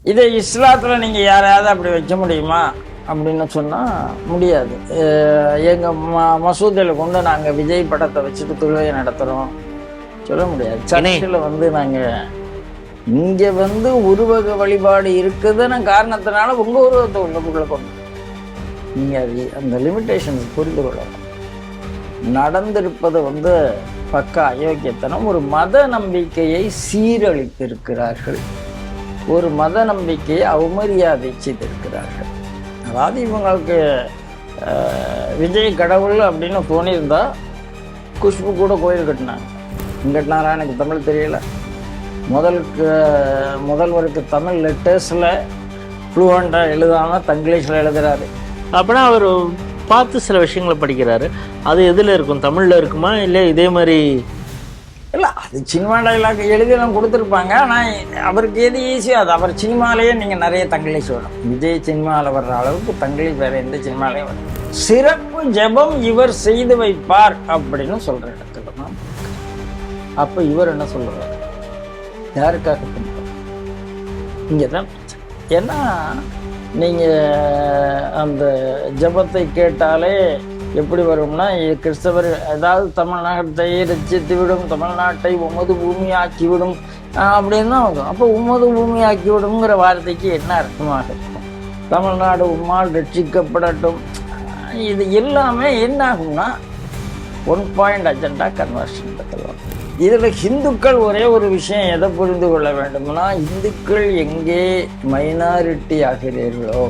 இதை இஸ்லாத்தில் நீங்கள் யாரையாவது அப்படி வைக்க முடியுமா அப்படின்னு சொன்னால் முடியாது. எங்கள் மசூதியில் கொண்டு நாங்கள் விஜய் படத்தை வச்சுட்டு தொழுகை நடத்துகிறோம் சொல்ல முடியாது. சர்ச்சில் நாங்கள் இங்கே உருவக வழிபாடு இருக்குதுன்னு காரணத்தினால உங்கள் உருவத்தை உள்ளுக்குள்ளே கொண்டு நீங்கள் அந்த லிமிட்டேஷன்ஸ் புரிந்து கொள்ளலாம். நடந்திருப்பது பக்கா அயோக்கியத்தனம். ஒரு மத நம்பிக்கையை சீரழித்திருக்கிறார்கள், ஒரு மத நம்பிக்கையை அவமரியாதை செய்திருக்கிறார்கள். அதாவது இவங்களுக்கு விஜய் கடவுள் அப்படின்னு தோணியிருந்தா குஷ்பு கூட கோயில் கட்டினாங்க. கட்டினாரா எனக்கு தமிழ் தெரியல. முதல்வருக்கு தமிழ் லெட்டர்ஸில் ஃப்ளூவெண்ட்டாக எழுதாமல் தங்கிலீஷில் எழுதுகிறாரு. அப்படின்னா அவர் பார்த்து சில விஷயங்களை படிக்கிறாரு. அது எதில் இருக்கும்? தமிழில் இருக்குமா இல்லை இதே மாதிரி? இல்லை, அது சினிமா டைலாக் எழுதிலாம் கொடுத்துருப்பாங்க. ஆனால் அவருக்கு எது ஈஸியோ அது. அவர் சினிமாலேயே நீங்கள் நிறைய தங்கிலீஷ் வரும். விஜய் சினிமாவில் வர்ற அளவுக்கு தங்கிலீஷ் வேறு எந்த சினிமாலேயும் வரும். சிறப்பு ஜெபம் இவர் செய்து வைப்பார் அப்படின்னு சொல்கிற இடத்துல தான். அப்போ இவர் என்ன சொல்கிறார்? யாருக்காக பண்ணுறார்? இங்கே தான் பிரச்சனை. ஏன்னா நீங்கள் அந்த ஜபத்தை கேட்டாலே எப்படி வரும்னா, கிறிஸ்தவர் ஏதாவது தமிழ்நாட்டை ரட்சித்து விடும், தமிழ்நாட்டை உமது பூமி ஆக்கிவிடும் அப்படின்னு தான் வரும். அப்போ உமது பூமி ஆக்கிவிடுங்கிற வார்த்தைக்கு என்ன அர்த்தமாக இருக்கும்? தமிழ்நாடு உம்மால் ரட்சிக்கப்படட்டும். இது எல்லாமே என்ன ஆகும்னா ஒன் பாயிண்ட் அஜெண்டா கன்வர்ஷன் பற்றலாம். இதில் ஹிந்துக்கள் ஒரே ஒரு விஷயம் எதை புரிந்து கொள்ள வேண்டும்னா, இந்துக்கள் எங்கே மைனாரிட்டி ஆகிறீர்களோ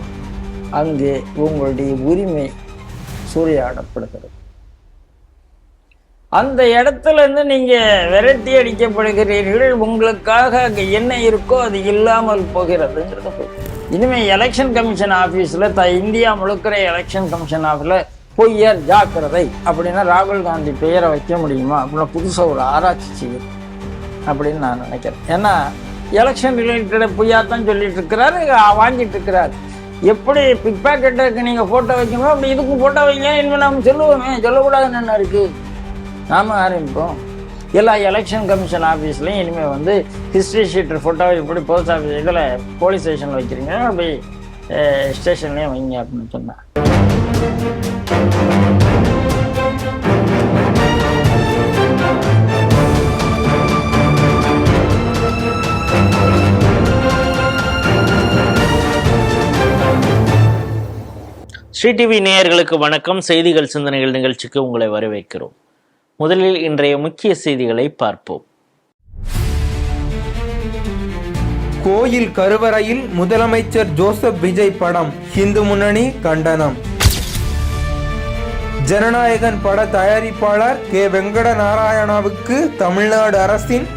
அங்கே உங்களுடைய உரிமை சூறையாடப்படுகிறது. அந்த இடத்துல இருந்து நீங்க விரட்டி அடிக்கப்படுகிறீர்கள். உங்களுக்காக அங்கே என்ன இருக்கோ அது இல்லாமல் போகிறதுங்கிறது. இனிமேல் எலெக்ஷன் கமிஷன் ஆஃபீஸில் இந்தியா முழுக்கிற எலெக்ஷன் கமிஷன் ஆஃபீஸில் பொய்யர் ஜாக்கிரதை அப்படின்னா ராகுல் காந்தி பெயரை வைக்க முடியுமா அப்படின்னா புதுசாக ஒரு ஆராய்ச்சி செய்யும் அப்படின்னு நான் நினைக்கிறேன். ஏன்னா எலெக்ஷன் ரிலேட்டட் பொய்யாத்தான் சொல்லிட்டு இருக்கிறாரு, வாங்கிட்டு இருக்கிறாரு. எப்படி பிக் பேக்கெட்டுக்கு நீங்கள் ஃபோட்டோ வைக்கணும் அப்படி இதுக்கும் ஃபோட்டோ வைங்க இனிமேல் நம்ம சொல்லுவோமே. சொல்லக்கூடாதுன்னு என்ன இருக்குது? நாம் ஆரம்பிப்போம். எல்லா எலெக்ஷன் கமிஷன் ஆஃபீஸ்லையும் இனிமேல் ஹிஸ்ட்ரி ஷீட்டர் ஃபோட்டோ எப்படி போஸ்ட் ஆஃபீஸ் இதில் போலீஸ் ஸ்டேஷனில் வைக்கிறீங்க அப்படி ஸ்டேஷன்லேயும் வைங்க அப்படின்னு சொன்னேன். ஸ்ரீ டிவி நேயர்களுக்கு வணக்கம். செய்திகள் சிந்தனைகள் நிகழ்ச்சிக்கு உங்களை வரவேற்கிறோம். முதலில் இன்றைய முக்கிய செய்திகளை பார்ப்போம். கோயில் கருவறையில் முதலமைச்சர் ஜோசப் விஜய் படம், இந்து முன்னணி கண்டனம். ஜனநாயகன் பட தயாரிப்பாளர் கே வெங்கட நாராயணாவுக்கு தமிழ்நாடு அரசின்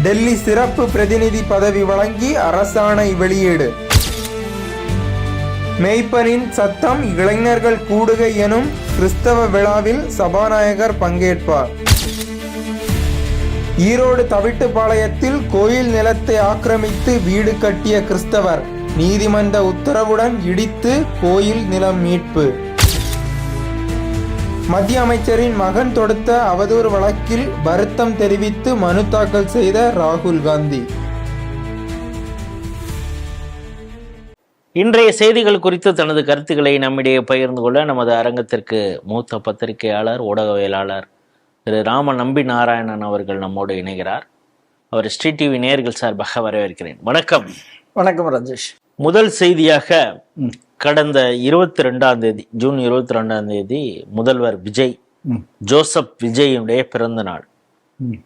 டெல்லி சிறப்பு பிரதிநிதி பதவி வழங்கி அரசாணை வெளியீடு. மெய்ப்பனின் சத்தம் இளைஞர்கள் கூடுகை எனும் கிறிஸ்தவ விழாவில் சபாநாயகர் பங்கேற்பார். ஈரோடு தவிட்டுப்பாளையத்தில் கோயில் நிலத்தை ஆக்கிரமித்து வீடு கட்டிய கிறிஸ்தவர் நீதிமன்ற உத்தரவுடன் இடித்து கோயில் நிலம் மீட்பு. மத்திய அமைச்சரின் மகன் தொடுத்த அவதூறு வழக்கில் வருத்தம் தெரிவித்து மனு தாக்கல் செய்த ராகுல் காந்தி. இன்றைய செய்திகள் குறித்து தனது கருத்துக்களை நம்மிடையே பகிர்ந்து கொள்ள நமது அரங்கத்திற்கு மூத்த பத்திரிகையாளர் ஊடகவியலாளர் திரு ராம நம்பி நாராயணன் அவர்கள் நம்மோடு இணைகிறார். அவர் ஸ்ரீ டிவி நேயர்கள் சார்பாக வரவேற்கிறேன். வணக்கம். வணக்கம் ராஜேஷ். முதல் செய்தியாக கடந்த 22ஆம் தேதி ஜூன் 22ஆம் தேதி முதல்வர் விஜய் ஜோசப் விஜயுடைய பிறந்த நாள்.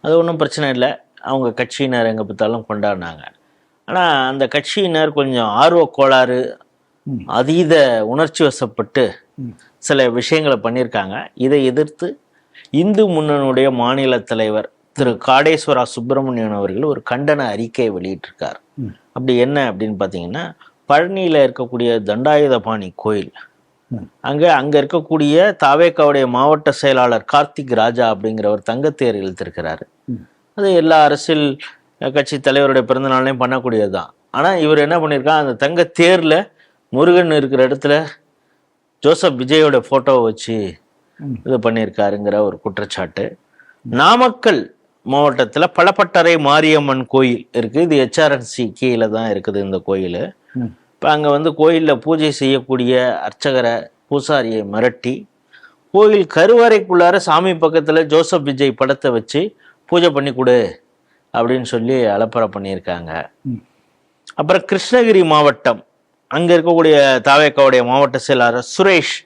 அது ஒன்றும் பிரச்சனை இல்லை, அவங்க கட்சியினர் எங்கே பார்த்தாலும் கொண்டாடினாங்க. ஆனால் அந்த கட்சியினர் கொஞ்சம் ஆர்வ கோளாறு, அதீத உணர்ச்சி வசப்பட்டு சில விஷயங்களை பண்ணியிருக்காங்க. இதை எதிர்த்து இந்து முன்னணியுடைய மாநில தலைவர் திரு காடேஸ்வரா சுப்பிரமணியன் அவர்கள் ஒரு கண்டன அறிக்கையை வெளியிட்டிருக்கார். அப்படி என்ன அப்படின்னு பார்த்தீங்கன்னா, பழனியில் இருக்கக்கூடிய தண்டாயுதபாணி கோயில், அங்கே இருக்கக்கூடிய தாவேக்காவுடைய மாவட்ட செயலாளர் கார்த்திக் ராஜா அப்படிங்கிறவர் தங்கத்தேர் இழுத்திருக்கிறாரு. அது எல்லா அரசியல் கட்சி தலைவருடைய பிறந்த நாளையும் பண்ணக்கூடியது தான். ஆனால் இவர் என்ன பண்ணியிருக்காங்க, அந்த தங்கத்தேரில் முருகன் இருக்கிற இடத்துல ஜோசப் விஜயோட ஃபோட்டோவை வச்சு இது பண்ணியிருக்காருங்கிற ஒரு குற்றச்சாட்டு. நாமக்கல் மாவட்டத்தில் பலப்பட்டறை மாரியம்மன் கோயில் இருக்குது. இது HRNC கீழே தான் இருக்குது இந்த கோயில். இப்போ அங்கே வந்து கோயிலில் பூஜை செய்யக்கூடிய அர்ச்சகரை பூசாரியை மிரட்டி கோயில் கருவறைக்குள்ளார சாமி பக்கத்தில் ஜோசப் விஜய் படத்தை வச்சு பூஜை பண்ணி கொடு அப்படின்னு சொல்லி அலப்பறை பண்ணியிருக்காங்க. அப்புறம் கிருஷ்ணகிரி மாவட்டம் அங்கே இருக்கக்கூடிய தாவேக்காவுடைய மாவட்ட செயலாளர் சுரேஷ்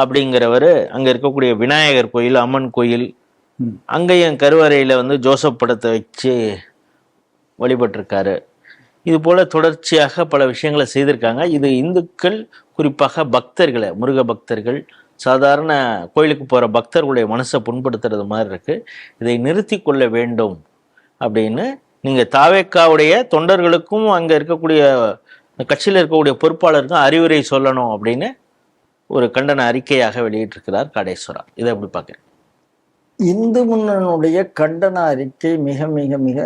அப்படிங்கிறவர் அங்கே இருக்கக்கூடிய விநாயகர் கோயில், அம்மன் கோயில், அங்கேயும் கருவறையில் வந்து ஜோசப் படத்தை வச்சு வழிபட்டிருக்காரு. இது போல தொடர்ச்சியாக பல விஷயங்களை செய்திருக்காங்க. இது இந்துக்கள், குறிப்பாக பக்தர்களை, முருக பக்தர்கள், சாதாரண கோயிலுக்கு போகிற பக்தர்களுடைய மனசை புண்படுத்துறது மாதிரி இருக்கு. இதை நிறுத்தி கொள்ள வேண்டும் அப்படின்னு நீங்கள் தாவேக்காவுடைய தொண்டர்களுக்கும் அங்கே இருக்கக்கூடிய கட்சியில் இருக்கக்கூடிய பொறுப்பாளருக்கும் அறிவுரை சொல்லணும் அப்படின்னு ஒரு கண்டன அறிக்கையாக வெளியிட்டிருக்கிறார் காடேஸ்வரா. இதை எப்படி பார்க்குறேன்? இந்து முன்னணியுடைய கண்டன அறிக்கை மிக மிக மிக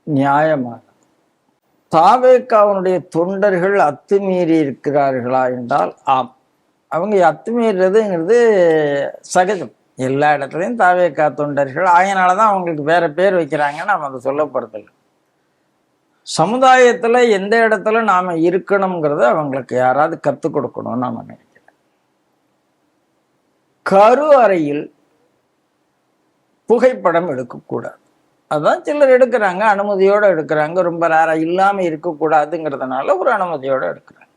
நியாயமானது. தாவேக்காவுடைய தொண்டர்கள் அத்துமீறி இருக்கிறார்களா என்றால் ஆம். அவங்க அத்துமீறதுங்கிறது சகஜம். எல்லா இடத்துலையும் தாவேக்கா தொண்டர்கள், அதனாலதான் அவங்களுக்கு வேற பேர் வைக்கிறாங்கன்னு நம்ம அதை சொல்ல போறதில்லை. சமுதாயத்துல எந்த இடத்துல நாம இருக்கணுங்கிறத அவங்களுக்கு யாராவது கற்றுக் கொடுக்கணும்னு நாம நினைக்கிறேன். கரு அறையில் புகைப்படம் எடுக்கக்கூடாது. அதான் சிலர் எடுக்கிறாங்க, அனுமதியோடு எடுக்கிறாங்க. ரொம்ப ரேரா இல்லாம இருக்கக்கூடாதுங்கிறதுனால ஒரு அனுமதியோடு எடுக்கிறாங்க.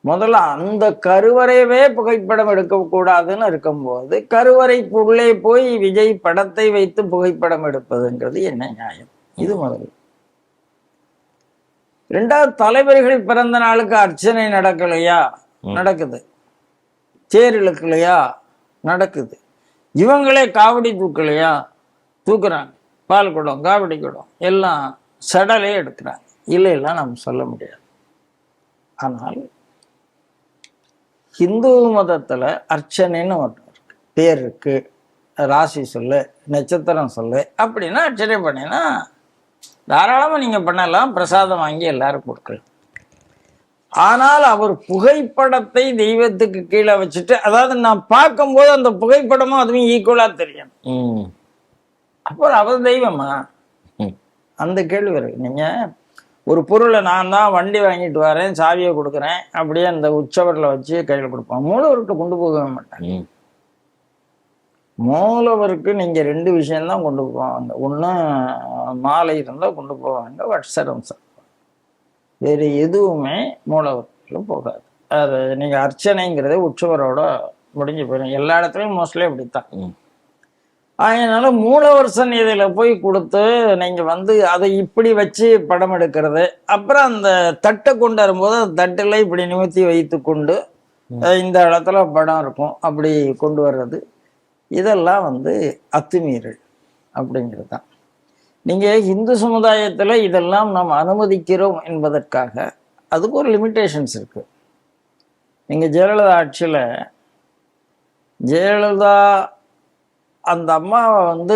முதல்ல அந்த கருவறையவே புகைப்படம் எடுக்கக்கூடாதுன்னு இருக்கும்போது கருவறைக்குள்ளே போய் விஜய் படத்தை வைத்து புகைப்படம் எடுப்பதுங்கிறது என்ன நியாயம்? இது முதல்ல. ரெண்டாவது, தலைவர்கள் பிறந்த நாளுக்கு அர்ச்சனை நடக்கலையா? நடக்குது. தேர் இழுக்கலையா? நடக்குது. இவங்களே காவடி தூக்கலையா? தூக்குறாங்க. பால் குடம், காவடி குடம் எல்லாம் சடலே எடுக்கிறாங்க. இல்லையெல்லாம் நம்ம சொல்ல முடியாது. ஆனால் ஹிந்து மதத்துல அர்ச்சனைன்னு ஒன்று இருக்கு. பேர் இருக்கு, ராசி சொல்லு, நட்சத்திரம் சொல்லு அப்படின்னா அர்ச்சனை பண்ணினா தாராளமா நீங்க பண்ணலாம். பிரசாதம் வாங்கி எல்லாரும் கொடுக்கலாம். ஆனால் அவர் புகைப்படத்தை தெய்வத்துக்கு கீழே வச்சுட்டு, அதாவது நான் பார்க்கும்போது அந்த புகைப்படமும் அதுவும் ஈக்குவலா தெரியும். அப்புறம் அவர் தெய்வமா? அந்த கேள்வி இருக்கு. நீங்க ஒரு பொருளை நான் தான் வண்டி வாங்கிட்டு வரேன், சாவியை கொடுக்குறேன், அப்படியே அந்த உற்சவரில் வச்சு கையில் கொடுப்போம். மூலவர்கிட்ட கொண்டு போகவே மாட்டாங்க. மூலவருக்கு நீங்க ரெண்டு விஷயம்தான் கொண்டு போவாங்க. ஒன்று மாலை இருந்தால் கொண்டு போவாங்க, வட்சரம் சாப்பிடுவாங்க. வேறு எதுவுமே மூலவருக்கு போகாது. அது நீங்க அர்ச்சனைங்கிறதே உற்சவரோட முடிஞ்சு போயிடும். எல்லா இடத்துலையும் மோஸ்ட்லி அப்படித்தான். அதனால மூலவர் சந்நிதியில போய் கொடுத்து நீங்க வந்து அதை இப்படி வச்சு படம் எடுக்கிறது, அப்புறம் அந்த தட்டை கொண்டு வரும்போது அந்த தட்டில் இப்படி நிமித்தி வைத்து கொண்டு இந்த இடத்துல படம் இருக்கும் அப்படி கொண்டு வர்றது, இதெல்லாம் வந்து அத்துமீறல் அப்படிங்கிறது தான். நீங்க இந்து சமுதாயத்துல இதெல்லாம் நாம் அனுமதிக்கிறோம் என்பதற்காக அதுக்கு ஒரு லிமிட்டேஷன்ஸ் இருக்கு. நீங்க ஜெயலலிதா ஆட்சியில ஜெயலலிதா அந்த அம்மாவை வந்து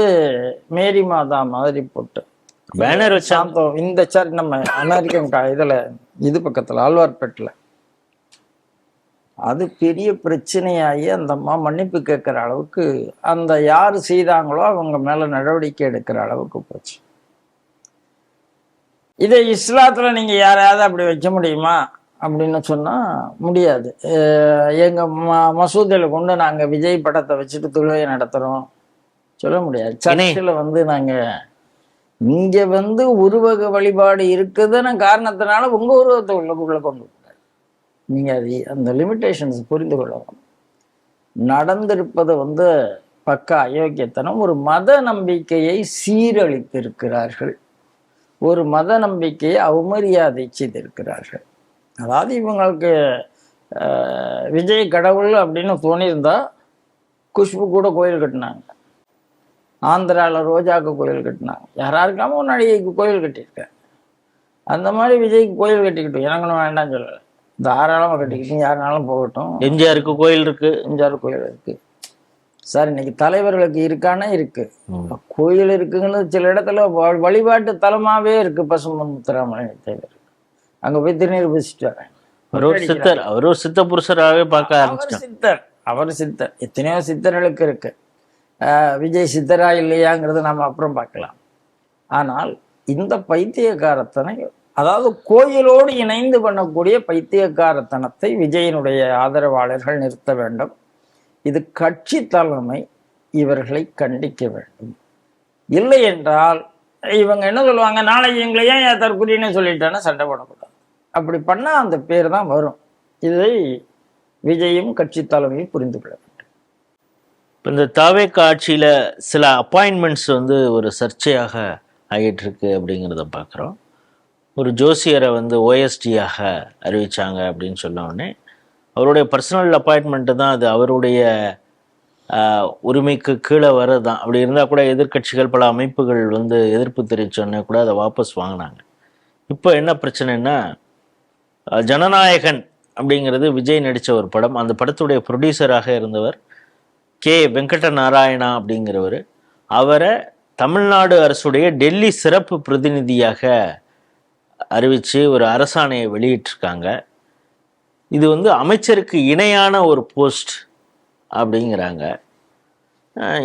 மேரி மாதா மாதிரி போட்டு பேனர் வச்சா இந்த சர்ச் நம்ம அமெரிக்கன் இதுல இது பக்கத்துல ஆழ்வார்பேட்டில் அது பெரிய பிரச்சனையாகி அந்த அம்மா மன்னிப்பு கேட்குற அளவுக்கு, அந்த யார் செய்தாங்களோ அவங்க மேல நடவடிக்கை எடுக்கிற அளவுக்கு போச்சு. இதை இஸ்லாத்துல நீங்க யாரையாவது அப்படி வைக்க முடியுமா அப்படின்னு சொன்னா முடியாது. எங்க மசூதியில கொண்டு நாங்க விஜய் படத்தை வச்சுட்டு தொழுகை நடத்துறோம் சொல்ல முடியாது. சர்ச்சில் வந்து நாங்க இங்க வந்து உருவக வழிபாடு இருக்குதுன்னு காரணத்தினால உங்க உருவத்தை உள்ளுக்குள்ள கொண்டு போறாரு. நீங்க அது அந்த லிமிட்டேஷன்ஸ் புரிந்து கொள்ளணும். நடந்திருப்பது வந்து பக்க அயோக்கியத்தனம். ஒரு மத நம்பிக்கையை சீரழித்திருக்கிறார்கள், ஒரு மத நம்பிக்கையை அவமரியாதை செய்திருக்கிறார்கள். அதாவது இவங்களுக்கு விஜய் கடவுள் அப்படின்னு தோணியிருந்தா குஷ்பு கூட கோயில் கட்டினாங்க, ஆந்திராவில் ரோஜாவுக்கு கோயில் கட்டினாங்க, யாராருக்காம ஒரு நடிகைக்கு கோயில் கட்டியிருக்கேன். அந்த மாதிரி விஜய்க்கு கோயில் கட்டிக்கிட்டோம், எனக்கு வேண்டாம்னு சொல்லலை, தாராளமாக கட்டிக்கிட்டோம், யாருனாலும் போகட்டும். எம்ஜிஆருக்கு கோயில் இருக்கு, எம்ஜிஆர் கோயில் இருக்கு சார். இன்னைக்கு தலைவர்களுக்கு இருக்கானே இருக்கு, கோயில் இருக்குங்கன்னு சில இடத்துல வழிபாட்டு தலமாவே இருக்கு. பசும்பொன் முத்துராமலிங்க தேவர் அங்க போய் திருநீர் பூசிட்டு வரேன். அவர் சித்த புருஷராகவே பார்க்க ஆரம்பிச்சிட்டார். அவர் சித்தர் எத்தனையோ சித்தர்களுக்கு இருக்கு. விஜய் சித்தரா இல்லையாங்கிறத நம்ம அப்புறம் பார்க்கலாம். ஆனால் இந்த பைத்தியக்காரத்தனை, அதாவது கோயிலோடு இணைந்து பண்ணக்கூடிய பைத்தியக்காரத்தனத்தை விஜயனுடைய ஆதரவாளர்கள் நிறுத்த வேண்டும். இது கட்சி தலைமை இவர்களை கண்டிக்க வேண்டும். இல்லை என்றால் இவங்க என்ன சொல்லுவாங்க, நாளைக்கு எங்களை ஏன் தற்கொலைன்னு சொல்லிட்டான்னு சண்டை போடக்கூடாது. அப்படி பண்ணால் அந்த பேர் தான் வரும். இதை விஜயும் கட்சி தலைமையும் புரிந்து கொள்ள வேண்டும். இப்போ இந்த தாவேக ஆட்சியில் சில அப்பாயின்மெண்ட்ஸ் வந்து ஒரு சர்ச்சையாக ஆகிட்டு இருக்கு அப்படிங்கிறத பார்க்குறோம். ஒரு ஜோசியரை வந்து ஓஎஸ்டியாக அறிவிச்சாங்க அப்படின்னு சொன்ன உடனே அவருடைய பர்சனல் அப்பாயின்மெண்ட்டு தான் அது, அவருடைய உரிமைக்கு கீழே வரதான். அப்படி இருந்தால் கூட எதிர்க்கட்சிகள் பல அமைப்புகள் வந்து எதிர்ப்பு தெரிவிச்சோன்னே கூட அதை வாபஸ் வாங்கினாங்க. இப்போ என்ன பிரச்சனைன்னா, ஜனநாயகன் அப்படிங்கிறது விஜய் நடித்த ஒரு படம். அந்த படத்துடைய ப்ரொடியூசராக இருந்தவர் கே வெங்கட நாராயணா அப்படிங்கிறவர். அவரை தமிழ்நாடு அரசுடைய டெல்லி சிறப்பு பிரதிநிதியாக அறிவித்து ஒரு அரசாணையை வெளியிட்டிருக்காங்க. இது வந்து அமைச்சருக்கு இணையான ஒரு போஸ்ட் அப்படிங்கிறாங்க.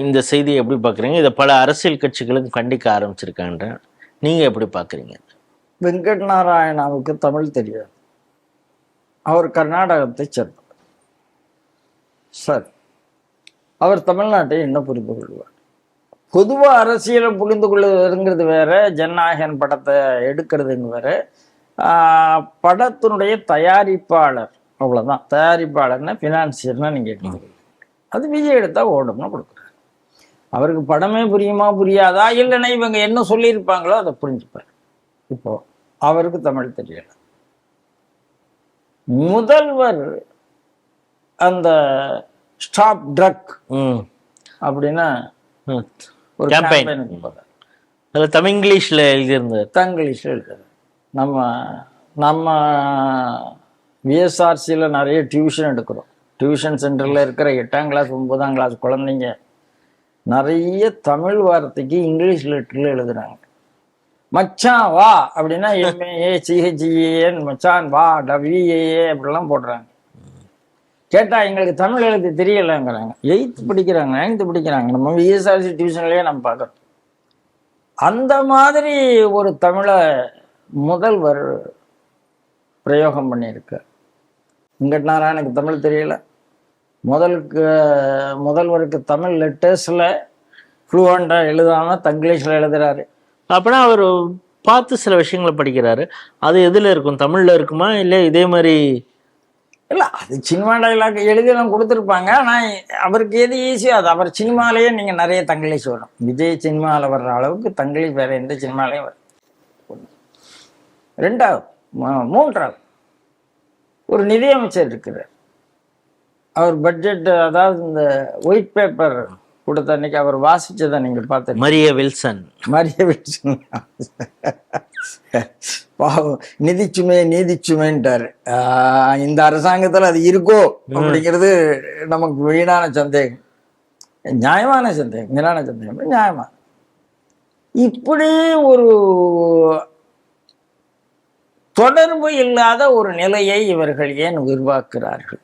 இந்த செய்தியை எப்படி பார்க்குறீங்க? இதை பல அரசியல் கட்சிகளும் கண்டிக்க ஆரம்பிச்சிருக்காங்க. நீங்கள் எப்படி பார்க்குறீங்க? வெங்கட் நாராயணாவுக்கு தமிழ் தெரியாது. அவர் கர்நாடகத்தை சேர்ந்தவர். சரி, அவர் தமிழ்நாட்டை என்ன புரிந்து கொள்வார்? பொதுவாக அரசியலை புரிந்து கொள்ளுங்கிறது வேற, ஜனநாயகன் படத்தை எடுக்கிறதுங்க வேற. படத்தினுடைய தயாரிப்பாளர், அவ்வளோதான். தயாரிப்பாளர்னா ஃபினான்சியர்னா நீங்கள் எடுத்துக்கணும். அது விஜய் எடுத்தால் ஓடும்னு கொடுக்குறாரு. அவருக்கு படமே புரியுமா புரியாதா, இல்லைன்னா இவங்க என்ன சொல்லியிருப்பாங்களோ அதை புரிஞ்சுப்பார். இப்போ அவருக்கு தமிழ் தெரியல. முதல்வர் அந்த ஸ்டாப் ட்ரக் அப்படின்னா ஒரு கேம்பெயினுக்கு போகிறார். அதில் தமிங்கிலீஷில் எழுதியிருந்தார். தங்கிலீஷில் எழுதுறாரு. நம்ம விஎஸ்ஆர்சியில் நிறைய டியூஷன் எடுக்கிறோம். டியூஷன் சென்டரில் இருக்கிற 8ஆம் கிளாஸ் 9ஆம் கிளாஸ் குழந்தைங்க நிறைய தமிழ் வார்த்தைக்கு இங்கிலீஷ் லெட்டரில் எழுதுறாங்க. மச்சான் வா அப்படின்னா எம்ஏஏ சிஹெச்இஏஎன் மச்சான் வா டபிள்யூஏஏ அப்படிலாம் போடுறாங்க. கேட்டால் எங்களுக்கு தமிழ் எழுத்து தெரியலைங்கிறாங்க. 8th படிக்கிறாங்க, 9th படிக்கிறாங்க. நம்ம விஎஸ்ஆர்சி டியூஷன்லேயே நம்ம பார்க்குறோம். அந்த மாதிரி ஒரு தமிழை முதல்வர் பிரயோகம் பண்ணியிருக்கு. வெங்கட் நாராயணுக்கு தமிழ் தெரியல. முதல்வருக்கு தமிழ் லெட்டர்ஸில் ஃப்ளூவெண்டாக எழுதாமல் தங்கிலீஷில் எழுதுறாரு. அப்படின்னா அவர் பார்த்து சில விஷயங்களை படிக்கிறாரு. அது எதில் இருக்கும்? தமிழில் இருக்குமா இல்லை இதே மாதிரி? இல்லை, அது சினிமா டைலாக் எழுதியெல்லாம் கொடுத்துருப்பாங்க. ஆனால் அவருக்கு எது ஈஸியோ அது. அவர் சினிமாலேயே நீங்கள் நிறைய தங்கிலீஷ் வரும். விஜய் சினிமாவில் வர்ற அளவுக்கு தங்கிலீஷ் வேறு எந்த சினிமாலையும் வரும். 2வது 3வது ஒரு நிதியமைச்சர் இருக்கிறார். அவர் பட்ஜெட், அதாவது இந்த ஒயிட் பேப்பர் கொடுத்த அன்னைக்கு அவர் வாசிச்சதை நீங்கள் பார்த்து, மரிய வில்சன் பாவம் நீதிச்சுமைன்ட்டாரு. இந்த அரசாங்கத்தில் அது இருக்கோ அப்படிங்கிறது நமக்கு வீணான சந்தேகம், நியாயமான சந்தேகம், வீணான சந்தேகம் நியாயமா. இப்படி ஒரு தொடர்பு இல்லாத ஒரு நிலையை இவர்கள் ஏன் உருவாக்குறார்கள்?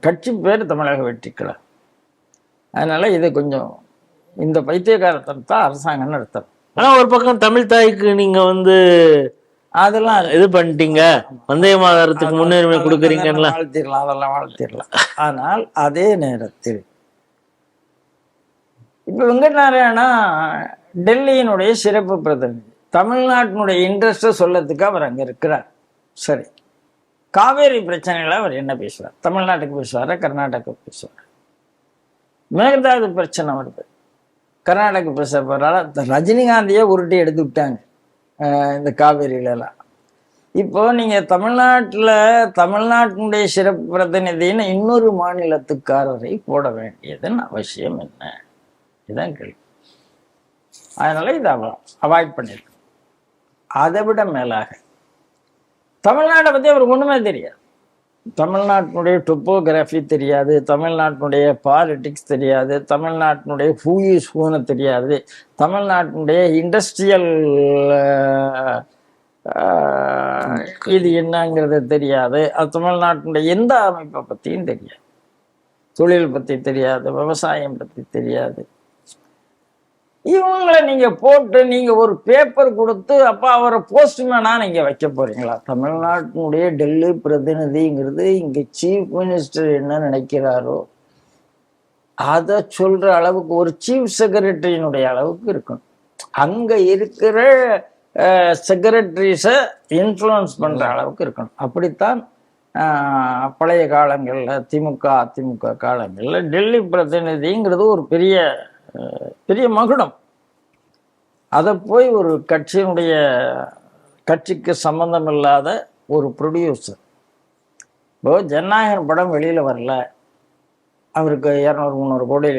கட்சி பேர் தமிழக வெற்றிக்கழகம். அதனால இது கொஞ்சம் இந்த பைத்தியக்காரத்தை அரசாங்கம் நடத்தும். ஆனால் ஒரு பக்கம் தமிழ் தாய்க்கு நீங்க வந்து அதெல்லாம் இது பண்ணிட்டீங்க, வந்தே மாதரத்துக்கு முன்னுரிமை கொடுக்குறீங்கன்னா வாழ்த்திடலாம், அதெல்லாம் வாழ்த்திடலாம். ஆனால் அதே நேரத்தில் இப்போ வெங்கட் நாராயணா டெல்லியினுடைய சிறப்பு பிரதிநிதி, தமிழ்நாட்டினுடைய இன்ட்ரெஸ்ட்டை சொல்லத்துக்கு அவர் அங்கே இருக்கிறார். சரி, காவேரி பிரச்சனையில் அவர் என்ன பேசுவார்? தமிழ்நாட்டுக்கு பேசுவாரா, கர்நாடகாவுக்கு பேசுவார்? மேகதாது பிரச்சனை வருது, கர்நாடக பேச போகிறால. ரஜினிகாந்தியே உருட்டி எடுத்து விட்டாங்க இந்த காவேரியிலலாம். இப்போ நீங்கள் தமிழ்நாட்டினுடைய சிறப்பு பிரதிநிதின்னு இன்னொரு மாநிலத்துக்காரரை போட வேண்டியதன் அவசியம் என்ன? இதுதான் கேள்வி. அதனால இதை அவாய்ட் பண்ணிருக்கு. அதை விட மேலாக தமிழ்நாட்டை பற்றி அவருக்கு ஒன்றுமே தெரியாது. தமிழ்நாட்டினுடைய டொப்போகிராஃபி தெரியாது, தமிழ்நாட்டினுடைய பாலிட்டிக்ஸ் தெரியாது, தமிழ்நாட்டினுடைய ஹூன்னு தெரியாது, தமிழ்நாட்டினுடைய இண்டஸ்ட்ரியல் இது என்னங்கிறது தெரியாது, அது தமிழ்நாட்டினுடைய எந்த அமைப்பை பற்றியும் தெரியாது, தொழில் பற்றி தெரியாது, விவசாயம் பற்றி தெரியாது, இவங்களை நீங்க போட்டு நீங்க ஒரு பேப்பர் கொடுத்து அப்ப அவரை போஸ்ட்மேனா நீங்க வைக்க போறீங்களா? தமிழ்நாட்டினுடைய டெல்லி பிரதிநிதிங்கிறது இங்க சீஃப் மினிஸ்டர் என்ன நினைக்கிறாரோ அதை சொல்ற அளவுக்கு ஒரு சீஃப் செக்ரட்டரியினுடைய அளவுக்கு இருக்கணும். அங்க இருக்கிற செக்ரட்டரிஸை இன்ஃப்ளூயன்ஸ் பண்ற அளவுக்கு இருக்கணும். அப்படித்தான் பழைய காலங்கள்ல அதிமுக காலங்கள்ல டெல்லி பிரதிநிதிங்கிறது ஒரு பெரிய பெரிய மகுடம். அதை போய் ஒரு கட்சிக்கு சம்பந்தம் இல்லாத ஒரு ப்ரொடியூசர், இப்போ ஜனநாயகன் படம் வெளியில வரல, அவருக்கு 200-300 கோடி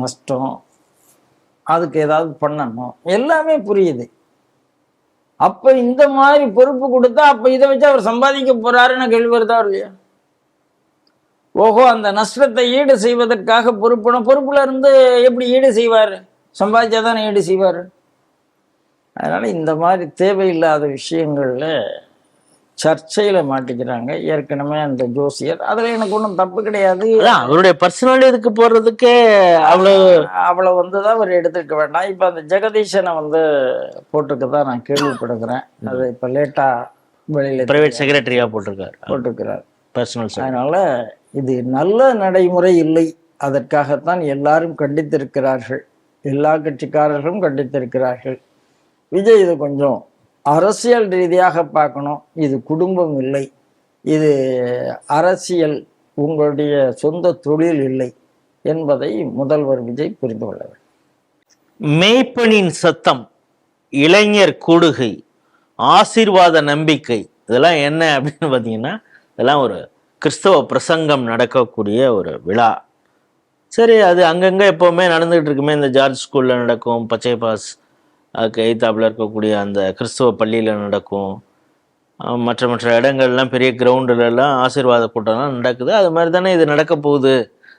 நஷ்டம், அதுக்கு ஏதாவது பண்ணணும், எல்லாமே புரியுது. அப்ப இந்த மாதிரி பொறுப்பு கொடுத்தா அப்ப இதை வச்சு அவர் சம்பாதிக்க போறாருன்னு கேள்வி வருதா இல்லையா? ஓஹோ, அந்த நஷ்டத்தை ஈடு செய்வதற்காக பொறுப்புல இருந்து எப்படி ஈடு செய்வாரு? சம்பாதிச்சாதானே ஈடு செய்வாரு. அதனால இந்த மாதிரி தேவையில்லாத விஷயங்கள்ல சர்ச்சையில மாட்டிக்கிறாங்க. ஏற்கனவே அந்த ஜோசியர், அதுல எனக்கு ஒன்றும் தப்பு கிடையாது. அவருடைய பர்சனல் இதுக்கு போறதுக்கே அவ்வளவு வந்துதான் அவர் எடுத்துக்க வேண்டாம். இப்ப அந்த ஜெகதீஷனை போட்டுக்கதான் நான் கேள்விப்படுகிறேன். அது இப்ப லேட்டா வெளியில பிரைவேட் செக்ரட்டரியா போட்டிருக்கிறார் பர்சனல். அதனால இது நல்ல நடைமுறை இல்லை. அதற்காகத்தான் எல்லாரும் கண்டித்திருக்கிறார்கள், எல்லா கட்சிக்காரர்களும் கண்டித்திருக்கிறார்கள். விஜய் இது கொஞ்சம் அரசியல் ரீதியாக பார்க்கணும். இது குடும்பம் இல்லை, இது அரசியல், உங்களுடைய சொந்த தொழில் இல்லை என்பதை முதல்வர் விஜய் புரிந்து கொள்ள வேண்டும். மேய்ப்பனின் சத்தம், இளைஞர் கூடுகை, ஆசீர்வாத நம்பிக்கை, இதெல்லாம் என்ன அப்படின்னு பார்த்தீங்கன்னா, இதெல்லாம் ஒரு கிறிஸ்தவ பிரசங்கம் நடக்கக்கூடிய ஒரு விழா. சரி, அது அங்கங்கே எப்போவுமே நடந்துகிட்டு இருக்குமே. இந்த ஜார்ஜ் ஸ்கூலில் நடக்கும், பச்சை பாஸ் அதுக்கு எய்த்தாப்பில் இருக்கக்கூடிய அந்த கிறிஸ்தவ பள்ளியில் நடக்கும், மற்ற இடங்கள்லாம் பெரிய கிரவுண்டுலலாம் ஆசீர்வாத கூட்டம்லாம் நடக்குது. அது மாதிரி தானே இது நடக்க போகுது.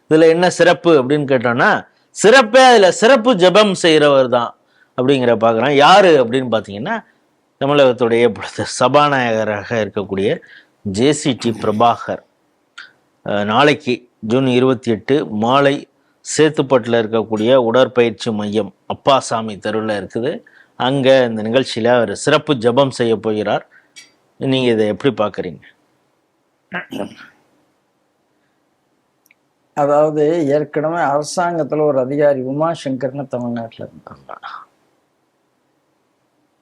இதில் என்ன சிறப்பு அப்படின்னு கேட்டோன்னா, சிறப்பே அதில் சிறப்பு ஜெபம் செய்கிறவர் தான் அப்படிங்கிற பார்க்குறோம். யார் அப்படின்னு பார்த்தீங்கன்னா, தமிழகத்துடைய சபாநாயகராக இருக்கக்கூடிய ஜேசிடி பிரபாகர் நாளைக்கு ஜூன் 28 மாலை சேத்துப்பட்டில் இருக்கக்கூடிய உடற்பயிற்சி மையம் அப்பாசாமி தெருவில் இருக்குது. அங்கே இந்த நிகழ்ச்சியில் அவர் சிறப்பு ஜெபம் செய்ய போகிறார். நீங்கள் இதை எப்படி பார்க்குறீங்க? அதாவது ஏற்கனவே அரசாங்கத்தில் ஒரு அதிகாரி உமாசங்கர்னு தமிழ்நாட்டில் இருந்தாங்க.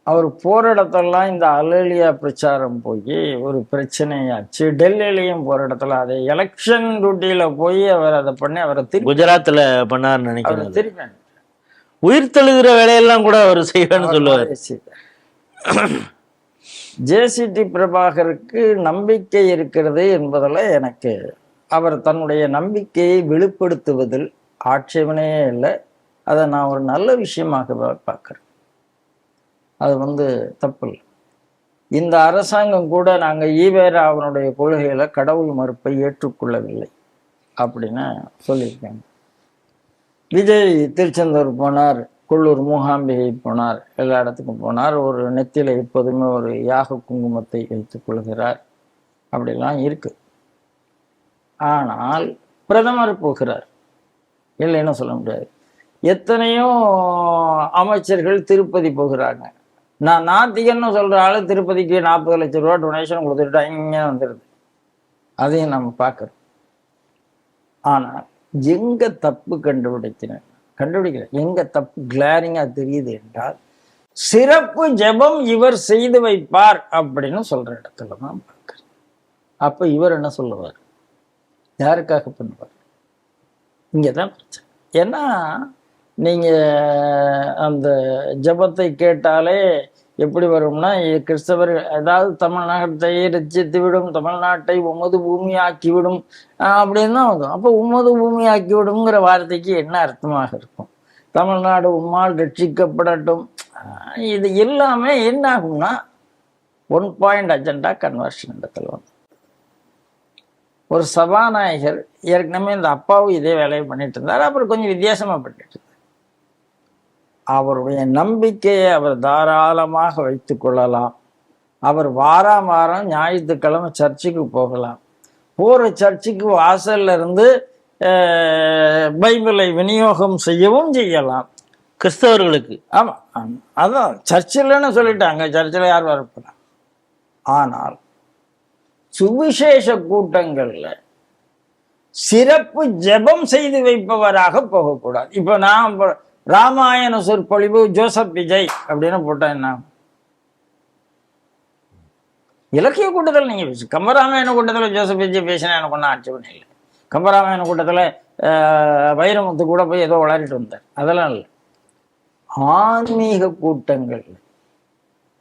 அவர் போற இடத்தெல்லாம் இந்த அலேலியா பிரச்சாரம் போய் ஒரு பிரச்சனையாச்சு. டெல்லியிலையும் போற இடத்துல அதை எலெக்ஷன் டியூட்டியில போய் அவர் அதை பண்ணி அவரை குஜராத்ல பண்ணார்னு நினைக்கிறேன். திருப்பி உயிர் தழுகிற வேலையெல்லாம் கூட அவர் செய்வேன்னு சொல்லுவார். ஜேசிடி பிரபாகருக்கு நம்பிக்கை இருக்கிறது என்பதில் எனக்கு அவர் தன்னுடைய நம்பிக்கையை வெளிப்படுத்துவதில் ஆட்சேபனே இல்லை. அதை நான் ஒரு நல்ல விஷயமாக பார்க்குறேன். அது தப்பு இல்லை. இந்த அரசாங்கம் கூட நாங்கள் ஈவேரா அவனுடைய கொள்கையில கடவுள் மறுப்பை ஏற்றுக்கொள்ளவில்லை அப்படின்னு சொல்லியிருக்காங்க. விஜய் திருச்செந்தூர் போனார், கொள்ளூர் மூகாம்பிகை போனார், எல்லா இடத்துக்கும் போனார். ஒரு நெத்தியில எப்போதுமே ஒரு யாக குங்குமத்தை வைத்துக் கொள்கிறார், அப்படிலாம் இருக்கு. ஆனால் பிரதமர் போகிறார், இல்லைன்னு சொல்ல முடியாது. எத்தனையோ அமைச்சர்கள் திருப்பதி போகிறாங்க. நான் நாத்திகன்னு சொல்ற ஆளு திருப்பதிக்கு 40 லட்சம் ரூபா டொனேஷன் கொடுத்துட்டா இங்கே வந்துடுது. அதையும் நம்ம பார்க்கறோம். ஆனால் எங்க தப்பு கண்டுபிடிக்கிற எங்க தப்பு கிளாரிங்கா தெரியுது என்றால், சிறப்பு ஜெபம் இவர் செய்து வைப்பார் அப்படின்னு சொல்ற இடத்துல தான் பார்க்கிறேன். அப்ப இவர் என்ன சொல்லுவார்? யாருக்காக பண்ணுவார்? இங்கதான் பிரச்சனை. ஏன்னா நீங்க அந்த ஜபத்தை கேட்டாலே எப்படி வரும்னா, கிறிஸ்தவர் ஏதாவது தமிழ்நாட்டை ரட்சித்து விடும், தமிழ்நாட்டை உமது பூமி ஆக்கிவிடும் அப்படின்னு தான் வரும். அப்போ உமது பூமி ஆக்கிவிடுங்கிற வார்த்தைக்கு என்ன அர்த்தமாக இருக்கும்? தமிழ்நாடு உம்மால் ரட்சிக்கப்படட்டும். இது எல்லாமே என்ன ஆகும்னா, 1 பாயிண்ட் அஜெண்டா கன்வர்ஷன் இடத்துல ஒரு சபாநாயகர் ஏற்கனவே இந்த அப்பாவும் இதே வேலையை பண்ணிட்டு இருந்தார். அப்புறம் கொஞ்சம் வித்தியாசமா பண்ணிட்டு இருந்தார். அவருடைய நம்பிக்கையை அவர் தாராளமாக வைத்துக் கொள்ளலாம். அவர் வாரம் ஞாயிற்றுக்கிழமை சர்ச்சுக்கு போகலாம். போற சர்ச்சுக்கு வாசல்ல இருந்து பைபிளை விநியோகம் செய்யவும் செய்யலாம். கிறிஸ்தவர்களுக்கு. ஆமா ஆமா, அதான் சர்ச்சில்னு சொல்லிட்டாங்க. சர்ச்சில் யார் வரப்போறா? ஆனால் சுவிசேஷ கூட்டங்கள்ல சிறப்பு ஜெபம் செய்து வைப்பவராக போகக்கூடாது. இப்ப நான் ராமாயண சொற்பொழிவு ஜோசப் விஜய் அப்படின்னு போட்டா என்ன? இலக்கிய கூட்டத்தில் நீங்க பேசு. கம்பராமாயண கூட்டத்தில் ஜோசப் விஜய் பேசினா எனக்கு ஒன்றும் ஆட்சேபனை இல்லை. கம்பராமாயண கூட்டத்தில் வைரமுத்து கூட போய் ஏதோ விளையாடிட்டு வந்தார், அதெல்லாம் இல்லை. ஆன்மீக கூட்டங்கள்,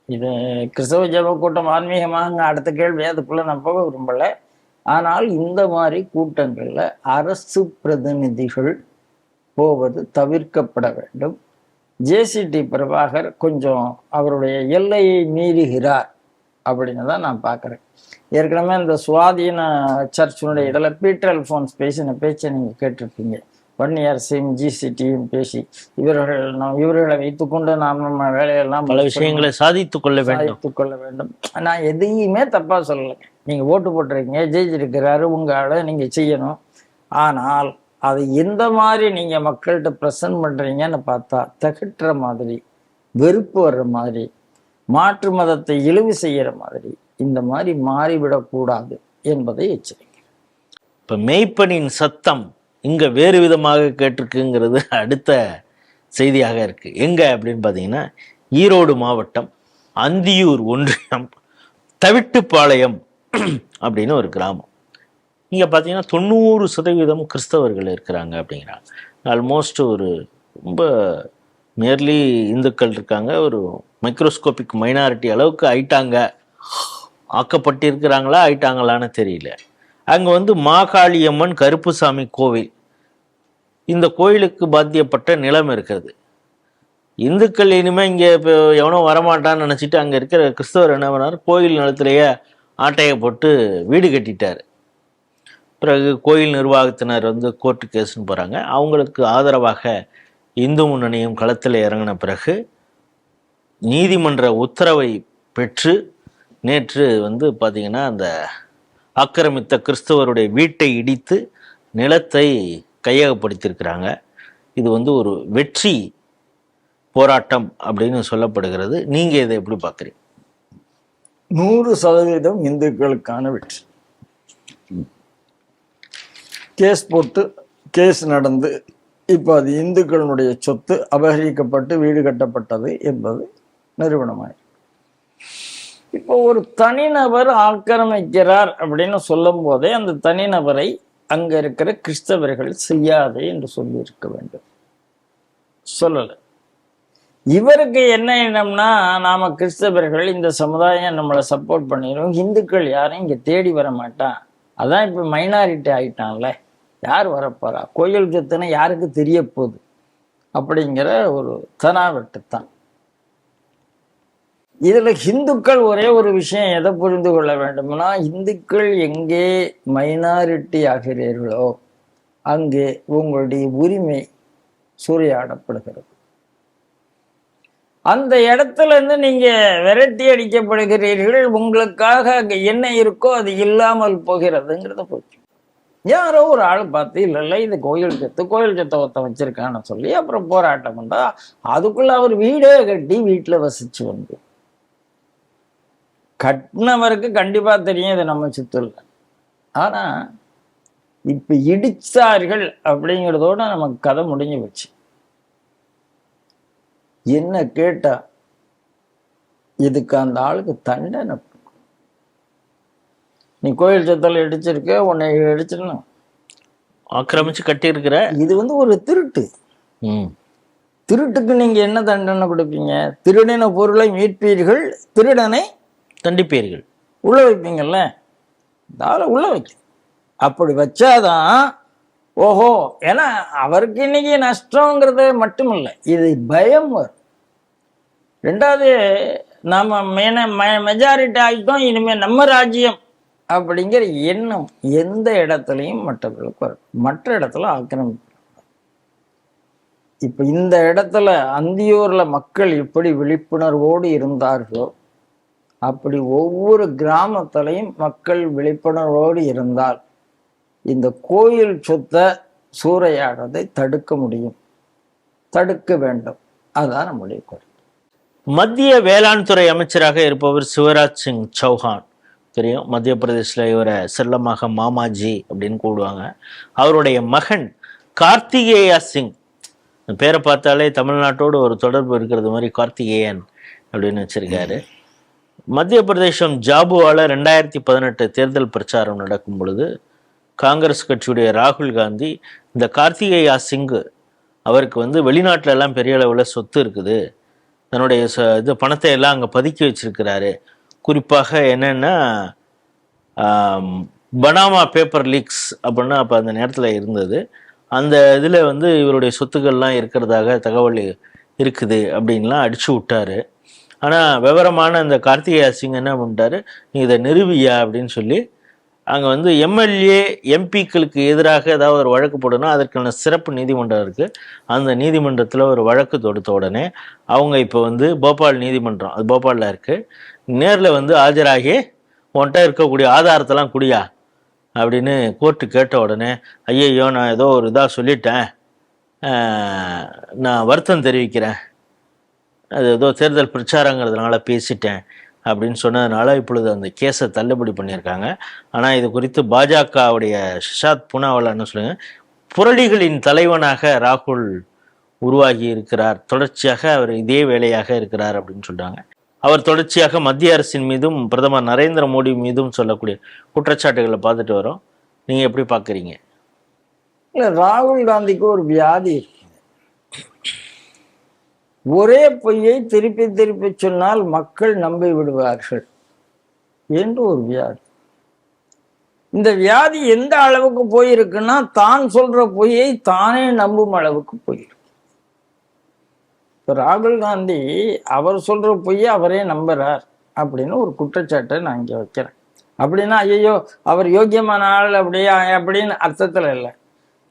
இது கிறிஸ்தவ ஜெப கூட்டம் ஆன்மீகமாக அடுத்த கேள்வி, அதுக்குள்ள நான் போக விரும்பல. ஆனால் இந்த மாதிரி கூட்டங்கள்ல அரசு பிரதிநிதிகள் போவது தவிர்க்கப்பட வேண்டும். ஜேசிடி பிரபாகர் கொஞ்சம் அவருடைய எல்லையை மீறுகிறார் அப்படின்னு தான் நான் பார்க்குறேன். ஏற்கனவே இந்த சுவாதீன சர்ச்சினுடைய இதில் பீட்டர் அல்ஃபோன்ஸ் பேசின பேச்சை நீங்கள் கேட்டிருப்பீங்க. வன்னியரசையும் ஜிசிடியும் பேசி இவர்களை வைத்துக்கொண்டு நாம் நம்ம வேலையெல்லாம் பல விஷயங்களை சாதித்துக் கொள்ள வேண்டும். நான் எதையுமே தப்பா சொல்லலை. நீங்க ஓட்டு போட்டிருக்கீங்க, ஜெயிச்சிருக்கிறாரு உங்க ஆளை, நீங்க செய்யணும். ஆனால் அதை எந்த மாதிரி நீங்க மக்கள்கிட்ட ப்ரெசன்ட் பண்றீங்கன்னு பார்த்தா திகட்டுற மாதிரி, வெறுப்பு வர்ற மாதிரி, மாற்று மதத்தை இழிவு செய்யற மாதிரி, இந்த மாதிரி மாறிவிடக்கூடாது என்பதை எச்சரிக்கிறேன். இப்ப மெய்ப்பனின் சத்தம் இங்க வேறு விதமாக கேட்டிருக்குங்கிறது அடுத்த செய்தியாக இருக்கு. எங்க அப்படின்னு பார்த்தீங்கன்னா, ஈரோடு மாவட்டம் அந்தியூர் ஒன்றியம் தவிட்டுப்பாளையம் அப்படின்னு ஒரு கிராமம். இங்கே பார்த்தீங்கன்னா 90% கிறிஸ்தவர்கள் இருக்கிறாங்க அப்படிங்கிறாங்க. ஆல்மோஸ்ட் ஒரு ரொம்ப நியர்லி இந்துக்கள் இருக்காங்க. ஒரு மைக்ரோஸ்கோபிக் மைனாரிட்டி அளவுக்கு ஆக்கப்பட்டிருக்கிறாங்களா ஆயிட்டாங்களான்னு தெரியல. அங்கே மாகாளியம்மன் கருப்புசாமி கோவில், இந்த கோயிலுக்கு பாத்தியப்பட்ட நிலம் இருக்கிறது. இந்துக்கள் இனிமேல் இங்கே இப்போ எவனோ வரமாட்டான்னு நினச்சிட்டு அங்கே இருக்கிற கிறிஸ்தவர் என்ன பண்ணார், கோயில் நிலத்திலேயே ஆட்டையை போட்டு வீடு கட்டிட்டார். பிறகு கோயில் நிர்வாகத்தினர் கோர்ட்டு கேஸ்ன்னு போகிறாங்க. அவங்களுக்கு ஆதரவாக இந்து முன்னணியும் களத்தில் இறங்கின பிறகு நீதிமன்ற உத்தரவை பெற்று நேற்று பார்த்திங்கன்னா அந்த ஆக்கிரமித்த கிறிஸ்தவருடைய வீட்டை இடித்து நிலத்தை கையகப்படுத்தியிருக்கிறாங்க. இது ஒரு வெற்றி போராட்டம் அப்படின்னு சொல்லப்படுகிறது. நீங்கள் இதை எப்படி பார்க்குறீங்க? 100% இந்துக்களுக்கான வெற்றி. கேஸ் போட்டு கேஸ் நடந்து இப்போ அது இந்துக்களுடைய சொத்து அபகரிக்கப்பட்டு வீடு கட்டப்பட்டது என்பது நிறுவனமாய். இப்போ ஒரு தனிநபர் ஆக்கிரமிக்கிறார் அப்படின்னு சொல்லும் போதே அந்த தனிநபரை அங்க இருக்கிற கிறிஸ்தவர்கள் செய்யாதே என்று சொல்லி இருக்க வேண்டும். சொல்லலை. இவருக்கு என்ன எண்ணம்னா, நாம கிறிஸ்தவர்கள் இந்த சமுதாயம் நம்மளை சப்போர்ட் பண்ணிடும், இந்துக்கள் யாரும் இங்க தேடி வர மாட்டான், அதான் இப்ப மைனாரிட்டி ஆயிட்டான்ல, யார் வரப்போறா, கோயில் சொத்துன்னு யாருக்கு தெரிய போகுது அப்படிங்கிற ஒரு தனாவட்டு தான். இதுல இந்துக்கள் ஒரே ஒரு விஷயம் எதை புரிந்து கொள்ள வேண்டும்னா, இந்துக்கள் எங்கே மைனாரிட்டி ஆகிறீர்களோ அங்கே உங்களுடைய உரிமை சூறையாடப்படுகிறது. அந்த இடத்துல இருந்து நீங்க விரட்டி அடிக்கப்படுகிறீர்கள். உங்களுக்காக அங்க என்ன இருக்கோ அது இல்லாமல் போகிறதுங்கிறத போச்சு. யாரோ ஒரு ஆள் பார்த்து இல்லை இது கோயில் சொத்தை ஒருத்த வச்சிருக்கான்னு சொல்லி அப்புறம் போராட்டம் பண்ணா, அதுக்குள்ள அவர் வீடே கட்டி வீட்டுல வசிச்சு கட்டினவருக்கு கண்டிப்பா தெரியும் இது நம்ம சொத்து இல்லை. ஆனா இப்ப இடிச்சார்கள் அப்படிங்கிறதோட நமக்கு கதை முடிஞ்சு போச்சு. என்ன கேட்டா இதுக்கு அந்த ஆளுக்கு தண்டனை. நீ கோயில் சொத்தல இடிச்சிருக்க, உன்னை இடிச்சிடணும், ஆக்கிரமிச்சு கட்டி இருக்கிற. இது ஒரு திருட்டு. திருட்டுக்கு நீங்க என்ன தண்டனை கொடுப்பீங்க? திருடின பொருளை மீட்பீர்கள், திருடனை தண்டிப்பீர்கள், உள்ள வைப்பீங்கல்ல. உள்ள வைக்க அப்படி வச்சாதான் ஓஹோ. ஏன்னா அவருக்கு இன்னைக்கு நஷ்டங்கிறது மட்டும் இல்லை, இது பயம் வரும். ரெண்டாவது, நாம மெஜாரிட்டி ஆகிட்டோம், இனிமே நம்ம ராஜ்யம் அப்படிங்கிற எண்ணம் எந்த இடத்துலையும் மற்றவர்களுக்கு வரும். மற்ற இடத்துல ஆக்கிரமிப்பு. இப்ப இந்த இடத்துல அந்தியூர்ல மக்கள் எப்படி விழிப்புணர்வோடு இருந்தார்களோ அப்படி ஒவ்வொரு கிராமத்திலையும் மக்கள் விழிப்புணர்வோடு இருந்தால் இந்த கோயில் சொத்தை சூறையாடுறதை தடுக்க முடியும், தடுக்க வேண்டும். அதுதான் நம்முடைய குறை. மத்திய வேளாண் துறை அமைச்சராக இருப்பவர் சிவராஜ் சிங் சௌஹான், தெரியும். மத்திய பிரதேசில் இவரை செல்லமாக மாமாஜி அப்படின்னு கூடுவாங்க. அவருடைய மகன் கார்த்திகேயா சிங், பேரை பார்த்தாலே தமிழ்நாட்டோடு ஒரு தொடர்பு இருக்கிறது மாதிரி கார்த்திகேயன் அப்படின்னு வச்சிருக்காரு. மத்திய பிரதேசம் ஜாபுவால 2018 தேர்தல் பிரச்சாரம் நடக்கும் பொழுது காங்கிரஸ் கட்சியுடைய ராகுல் காந்தி இந்த கார்த்திகேயா சிங் அவருக்கு வந்து வெளிநாட்டில எல்லாம் பெரிய அளவில் சொத்து இருக்குது, தன்னுடைய இது பணத்தை எல்லாம் அங்கே பதுக்கி வச்சிருக்கிறாரு. குறிப்பாக என்னன்னா பனாமா பேப்பர் லீக்ஸ் அப்படின்னா அப்போ அந்த நேரத்தில் இருந்தது. அந்த இதில் வந்து இவருடைய சொத்துக்கள்லாம் இருக்கிறதாக தகவல் இருக்குது அப்படின்லாம் அடிச்சு விட்டாரு. ஆனால் விவரமான அந்த கார்த்திகேயா சிங் என்ன பண்ணிட்டாரு, நீ இதை நிரூபியா அப்படின்னு சொல்லி அங்கே வந்து எம்எல்ஏ எம்பிக்களுக்கு எதிராக ஏதாவது ஒரு வழக்கு போடணும், அதற்கான சிறப்பு நீதிமன்றம் இருக்குது. அந்த நீதிமன்றத்தில் ஒரு வழக்கு தொடுத்த உடனே அவங்க இப்போ வந்து போபால் நீதிமன்றம், அது போபாலில் இருக்குது, நேரில் வந்து ஆஜராகி உன்கிட்ட இருக்கக்கூடிய ஆதாரத்தெல்லாம் குடியா அப்படின்னு கோர்ட்டு கேட்ட உடனே ஐயையோ நான் ஏதோ ஒரு இதாக சொல்லிட்டேன், நான் வருத்தம் தெரிவிக்கிறேன், அது ஏதோ தேர்தல் பிரச்சாரங்கிறதுனால பேசிட்டேன் அப்படின்னு சொன்னதுனால இப்பொழுது அந்த கேஸை தள்ளுபடி பண்ணியிருக்காங்க. ஆனால் இது குறித்து பாஜகவுடைய ஷஷாத் பூனாவாலா என்ன சொல்லுங்க, புரளிகளின் தலைவனாக ராகுல் உருவாகி இருக்கிறார், தொடர்ச்சியாக அவர் இதே வேலையாக இருக்கிறார் அப்படின்னு சொல்றாங்க. அவர் தொடர்ச்சியாக மத்திய அரசின் மீதும் பிரதமர் நரேந்திர மோடி மீதும் சொல்லக்கூடிய குற்றச்சாட்டுகளை பார்த்துட்டு வரோம். நீங்க எப்படி பார்க்குறீங்க? இல்லை, ராகுல் காந்திக்கு ஒரு வியாதி, ஒரே பொய்யை திருப்பி திருப்பி சொன்னால் மக்கள் நம்பி விடுவார்கள் என்று ஒரு வியாதி. இந்த வியாதி எந்த அளவுக்கு போயிருக்குன்னா தான் சொல்ற பொய்யை தானே நம்பும் அளவுக்கு போயிருக்கு. ராகுல் காந்தி அவர் சொல்ற பொய்யை அவரே நம்புறார் அப்படின்னு ஒரு குற்றச்சாட்டை நான் இங்க வைக்கிறேன். அப்படின்னா ஐயோ அவர் யோக்கியமான ஆள் அப்படியா அப்படின்னு அர்த்தத்துல இல்லை,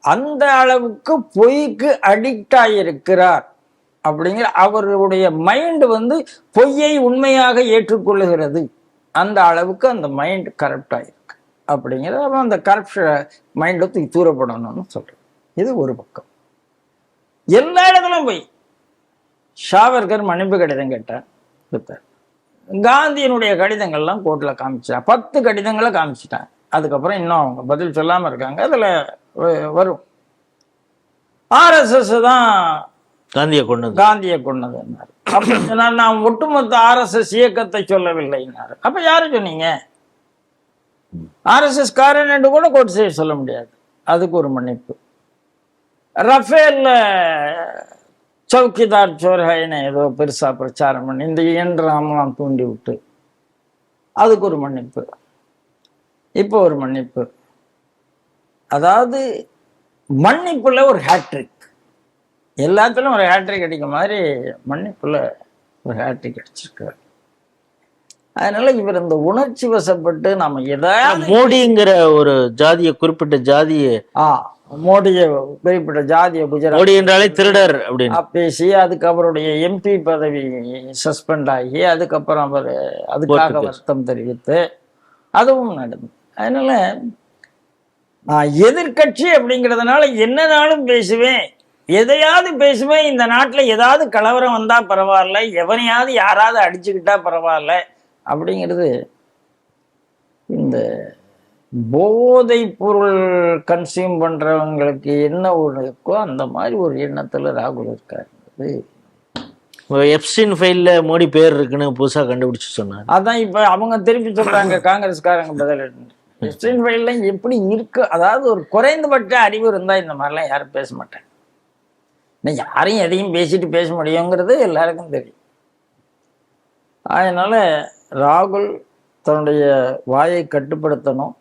அந்த அளவுக்கு பொய்க்கு அடிக்ட் ஆகியிருக்கிறார் அப்படிங்கிற அவருடைய மைண்ட் வந்து பொய்யை உண்மையாக ஏற்றுக்கொள்ளுகிறது, அந்த அளவுக்கு அந்த மைண்ட் கரப்ட் ஆகிருக்கு அப்படிங்கிற அந்த கரப்ஷன் மைண்டை தூக்கி தூரப்படணும்னு சொல்றேன். இது ஒரு பக்கம். எல்லா இடத்துலையும் போய் ஷாவர்கர் மன்னிப்பு கடிதம் கேட்டார், காந்தியினுடைய கடிதங்கள்லாம் கோர்ட்டில் காமிச்சிட்டான், 10 கடிதங்களை காமிச்சிட்டான். அதுக்கப்புறம் இன்னும் அவங்க பதில் சொல்லாமல் இருக்காங்க. அதில் வரும் RSS தான் காந்தியை கொண்டதுன்னாரு. அப்ப நான் ஒட்டுமொத்த RSS இயக்கத்தை சொல்லவில்லைன்னாரு. அப்ப யாரு சொன்னீங்க? RSS காரன் என்று கூட கோர்ட் சைடு சொல்ல முடியாது. அதுக்கு ஒரு மன்னிப்பு. ரஃபேல்ல சௌக்கிதார் சோர்ஹைன்னு ஏதோ பெருசா பிரச்சாரம் பண்ணி இந்த இயந்திரம்லாம் தூண்டி விட்டு அதுக்கு ஒரு மன்னிப்பு, இப்போ ஒரு மன்னிப்பு. அதாவது மன்னிப்புல ஒரு ஹேட்ரிக், எல்லாத்துலயும் ஒரு ஹேட்ரிக் அடிக்க மாதிரி மன்னிப்புல ஒரு ஹேட்ரிக் அடிச்சிருக்காரு. அதனால இவர் இந்த உணர்ச்சி வசப்பட்டு நம்ம ஏதாவது மோடிங்கிற ஒரு ஜாதிய குறிப்பிட்ட ஜாதிய மோடியை குறிப்பிட்ட ஜாதிய குஜராத் மோடி என்றாலே திருடர் அப்படின்னு பேசி அதுக்கு அவருடைய MP பதவி சஸ்பெண்ட் ஆகி அதுக்கப்புறம் அவர் அதுக்காக வருத்தம் தெரிவித்து அதுவும் நடந்தது. அதனால நான் எதிர்கட்சி அப்படிங்கிறதுனால என்னனாலும் பேசுவேன், எதையாவது பேசுவேன். இந்த நாட்டில் ஏதாவது கலவரம் வந்தா பரவாயில்ல, எவனையாவது யாராவது அடிச்சுக்கிட்டா பரவாயில்ல அப்படிங்கிறது இந்த போதை பொருள் கன்சியூம் பண்றவங்களுக்கு என்ன ஒரு இருக்கோ அந்த மாதிரி ஒரு எண்ணத்துல ராகுல் இருக்காரு. எப்ஸ்டின் ஃபைல்ல மோடி பேர் இருக்குன்னு புதுசா கண்டுபிடிச்சு சொன்னாங்க. அதான் இப்ப அவங்க திருப்பி சொல்றாங்க காங்கிரஸ்காரங்க பதில். எப்ஸ்டின் ஃபைல்ல எப்படி இருக்கு, அதாவது ஒரு குறைந்தபட்ச அறிவு இருந்தா இந்த மாதிரிலாம் யாரும் பேச மாட்டாங்க. யாரையும் எதையும் பேசிட்டு பேச முடியுங்கிறது எல்லாருக்கும் தெரியும். அதனால ராகுல் தன்னுடைய வாயை கட்டுப்படுத்தணும்.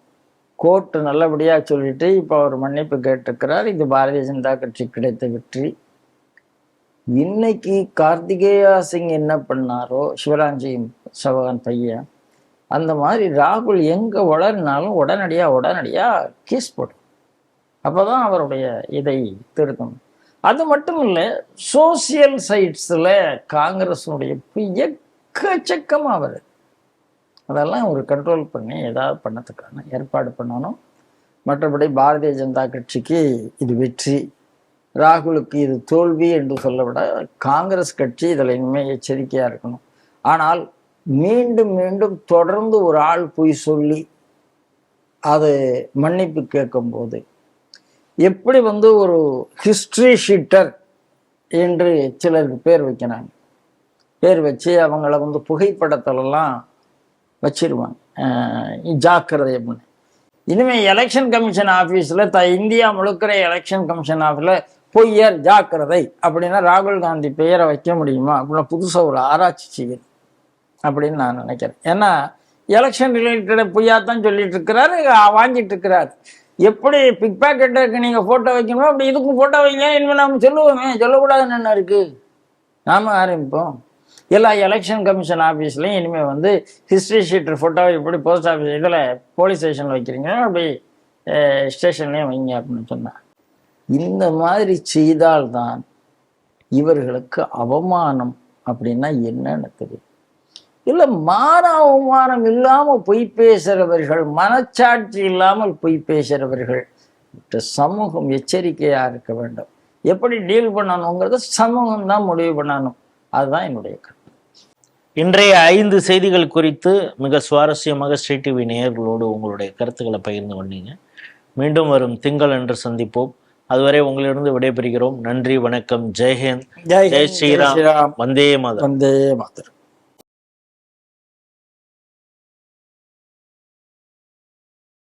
கோர்ட்டு நல்லபடியா சொல்லிட்டு இப்போ அவர் மன்னிப்பு கேட்டிருக்கிறார். இது பாரதிய ஜனதா கட்சி கிடைத்த வெற்றி. இன்னைக்கு கார்த்திகேயா சிங் என்ன பண்ணாரோ, சிவராஜ் சிங் சௌஹான் பையன், அந்த மாதிரி ராகுல் எங்க வளர்னாலும் உடனடியா கேஸ் போடும். அப்பதான் அவருடைய இதை திருத்தணும். அது மட்டும் இல்லை, சோசியல் சைட்ஸ்ல காங்கிரஸுடைய எக்கச்சக்கமா வருது. அதெல்லாம் ஒரு கண்ட்ரோல் பண்ணி ஏதாவது பண்ணதுக்கான ஏற்பாடு பண்ணணும். மற்றபடி பாரதிய ஜனதா கட்சிக்கு இது வெற்றி. ராகுலுக்கு இது தோல்வி என்று சொல்லவிட காங்கிரஸ் கட்சி இதில் இனிமேல் எச்சரிக்கையாக இருக்கணும். ஆனால் மீண்டும் மீண்டும் தொடர்ந்து ஒரு ஆள் பொய் சொல்லி அது மன்னிப்பு கேட்கும்போது எப்படி ஒரு ஹிஸ்ட்ரி ஷீட்டர் என்று சிலருக்கு பேர் வைக்கிறாங்க. பேர் வச்சு அவங்கள புகைப்படத்திலெல்லாம் வச்சிருவாங்க, ஜாக்கிரதை அப்படின்னு. இனிமேல் எலெக்ஷன் கமிஷன் ஆஃபீஸில் இந்தியா முழுக்கிற எலெக்ஷன் கமிஷன் ஆஃபீஸில் பொய்யர் ஜாக்கிரதை அப்படின்னா ராகுல் காந்தி பெயரை வைக்க முடியுமா அப்படின்னா புதுசாக ஒரு ஆராய்ச்சி செய்யணும் அப்படின்னு நான் நினைக்கிறேன். ஏன்னா எலெக்ஷன் ரிலேட்டட் பொய்யாத்தான் சொல்லிட்டு இருக்கிறாரு, வாங்கிட்டு இருக்கிறார். எப்படி பிக் பேக்கெட்டுக்கு நீங்கள் ஃபோட்டோ வைக்கணுமோ அப்படி இதுக்கும் ஃபோட்டோ வைங்க. இனிமேல் நம்ம சொல்லுவோமே, சொல்லக்கூடாதுன்னு என்ன இருக்குது? நாம ஆரம்பிப்போம். எல்லா எலெக்ஷன் கமிஷன் ஆஃபீஸ்லையும் இனிமேல் ஹிஸ்ட்ரி ஷீட்டர் ஃபோட்டோ இப்படி போஸ்ட் ஆஃபீஸ் இதில் போலீஸ் ஸ்டேஷனில் வைக்கிறீங்க, அப்படி ஸ்டேஷன்லேயும் வைங்க அப்படின்னு சொன்னார். இந்த மாதிரி செய்தால்தான் இவர்களுக்கு அவமானம் அப்படின்னா என்னன்னு தெரியும். இல்லை மான அவமானம் இல்லாமல் பொய் பேசுகிறவர்கள், மனச்சாட்சி இல்லாமல் பொய் பேசுகிறவர்கள் சமூகம் எச்சரிக்கையாக இருக்க வேண்டும். எப்படி டீல் பண்ணணுங்கிறத சமூகம் தான் முடிவு பண்ணணும். அதுதான் என்னுடைய கருத்து. இன்றைய 5 செய்திகள் குறித்து மிக சுவாரஸ்யமாக ஸ்ரீ டிவி நேயர்களோடு உங்களுடைய கருத்துக்களை பகிர்ந்து கொண்டீங்க. மீண்டும் வரும் திங்கள் என்று சந்திப்போம். அதுவரை உங்களிடம் விடைபெறுகிறோம். நன்றி, வணக்கம். ஜெய்ஹிந்த், ஜெய் ஸ்ரீராம், வந்தே மாதரம். வந்தே மாதரம்.